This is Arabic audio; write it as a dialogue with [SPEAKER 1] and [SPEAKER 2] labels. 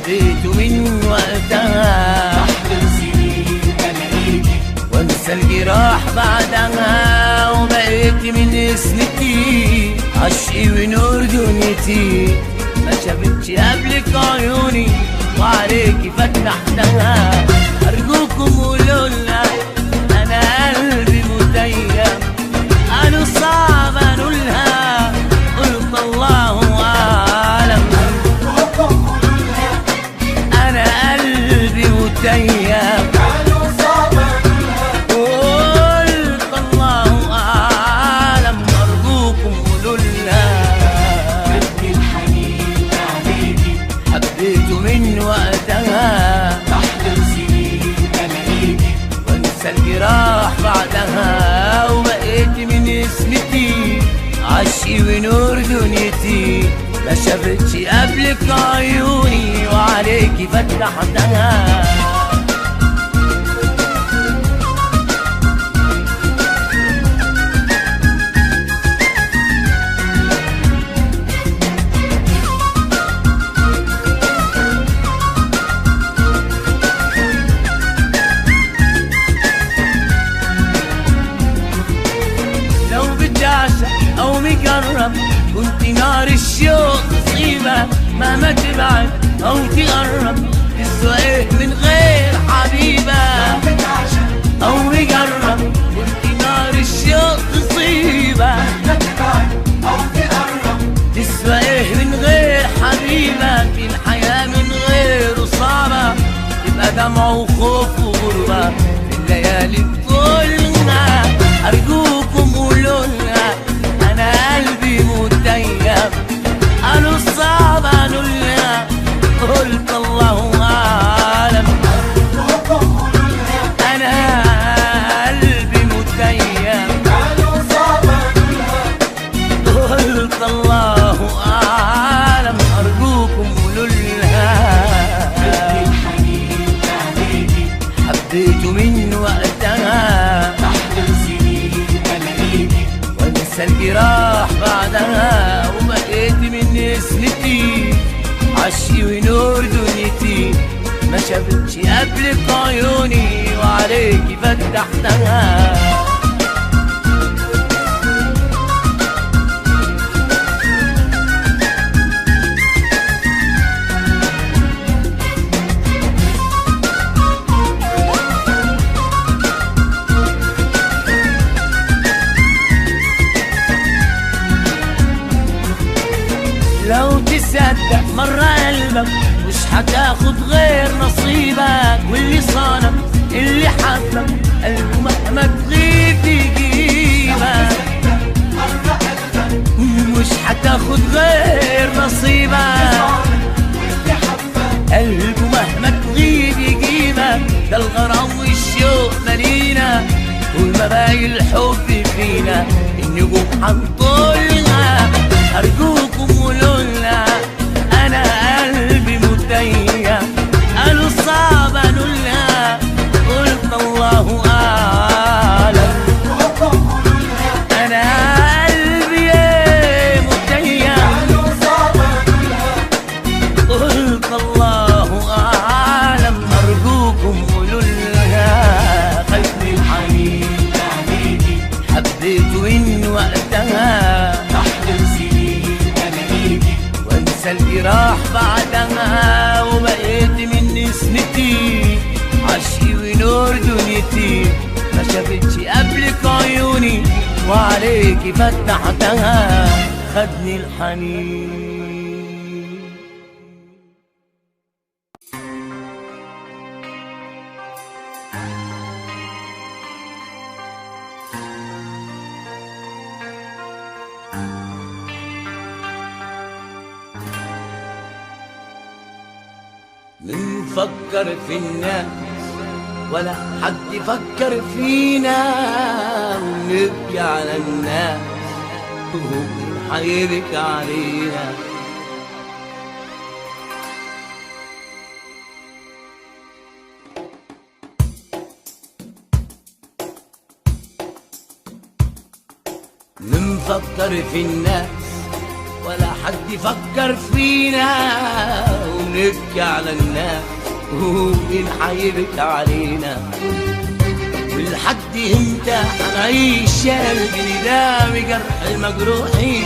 [SPEAKER 1] حبيته من وقتها،
[SPEAKER 2] بحضر سنين ألاقيكي
[SPEAKER 1] وانسى الجراح بعدها، وبقيت من سنتي عشقي ونور دنيتي، ما شافتش قبلك عيوني وعليكي فتحتها. أرجوكم قولولها أنا قلبي متيم، قالوا صعب أنولها، قلت الله أعلم.
[SPEAKER 2] أرجوكم قولولها
[SPEAKER 1] أنا قلبي متيم،
[SPEAKER 2] قالوا صعب أنولها،
[SPEAKER 1] قلت الله أعلم. أرجوكم قولولها
[SPEAKER 2] خدني الحنين عليكي
[SPEAKER 1] حبيته من وقتها،
[SPEAKER 2] بحضر سنين ألاقيكي
[SPEAKER 1] وانسى الجراح بعدها، وبقيت من اسمتي عشقي ونور دنيتي، ما شافتش قبلك عيوني وعليكي فتحتها. لو بتعشق او مجرب كنت نار الشوق تصيبك، مهما تبعد او تقرب تسوى ايه من غير حبيبك.
[SPEAKER 2] بتعشق
[SPEAKER 1] او مجرب كنت نار الشوق تصيبك،
[SPEAKER 2] تبعد أو تقرب
[SPEAKER 1] تسوى ايه من غير حبيبك. الحياة من غيره صعبة، تبقى دمع وخوف وغربة في الليالي كلها. أرجوكم قولولها أنا قلبي متيم، قالوا صعب أنولها، قلت الله أعلم.
[SPEAKER 2] أرجوكم قولولها
[SPEAKER 1] أنا قلبي متيم،
[SPEAKER 2] قالوا صعب أنولها،
[SPEAKER 1] قلت الله أعلم. أرجوكم قولولها
[SPEAKER 2] خدني الحنين عليكي
[SPEAKER 1] حبيته من وقتها،
[SPEAKER 2] بحضر سنين ألاقيكي
[SPEAKER 1] وانسى الجراح بعدها، وبقيت من اسمتي عشقي ونور دنيتي، ما شافتش قبلك عيوني وعليكي فتحتها. لو تصدق مرة قلبك مش هتاخد غير نصيبك، واللي صانك اللي حبك قلبه مهما تغيب يجيبك،
[SPEAKER 2] مرة قلبك
[SPEAKER 1] مش هتاخد غير نصيبك.
[SPEAKER 2] واللي حبك
[SPEAKER 1] قلبه مهما تغيب يجيبك، ده الغرام والشوق مالينا، طول ما باقي الحب فينا النجوم هنطولها. أرجوكم قولولها أنا قلبي متيم، قالوا صعب أنولها، قلت الله أعلم.
[SPEAKER 2] أرجوكم قولولها
[SPEAKER 1] أنا قلبي متيم،
[SPEAKER 2] قالوا صعب أنولها،
[SPEAKER 1] قلت الله أعلم. أرجوكم قولولها
[SPEAKER 2] خدني الحنين عليكي
[SPEAKER 1] حبيته من وقتها،
[SPEAKER 2] بحضر سنين ألاقيكي
[SPEAKER 1] وانسى الجراح بعدها، وبقيت من سنتي عشقي ونور دنيتي، ما شافتش قبلك عيوني وعليكي فتحتها. خدني الحنين. بنفكر في الناس ولا حد يفكر فينا، ونبكي على الناس وهم هيبكي علينا. بنفكر في الناس ولا حد يفكر فينا، ونبكي ونبكي على الناس ومين حيبكي علينا؟ ولحد امتى حنعيش يا قلبي نداوي جرح المجروحين؟